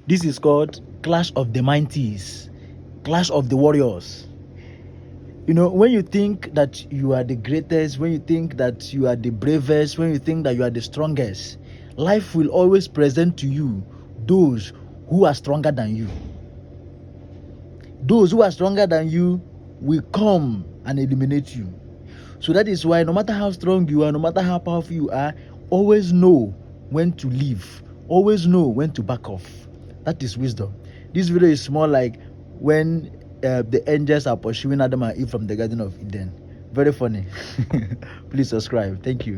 This is called Clash of the Mighties, Clash of the Warriors. When you think that you are the greatest, when you think that you are the bravest, when you think that you are the strongest, life will always present to you those who are stronger than you. Those who are stronger than you will come and eliminate you. So that is why no matter how strong you are, no matter how powerful you are, always know when to leave. Always know when to back off. That is wisdom. This video is more like when the angels are pursuing Adam and Eve from the Garden of Eden. Very funny. Please subscribe. Thank you.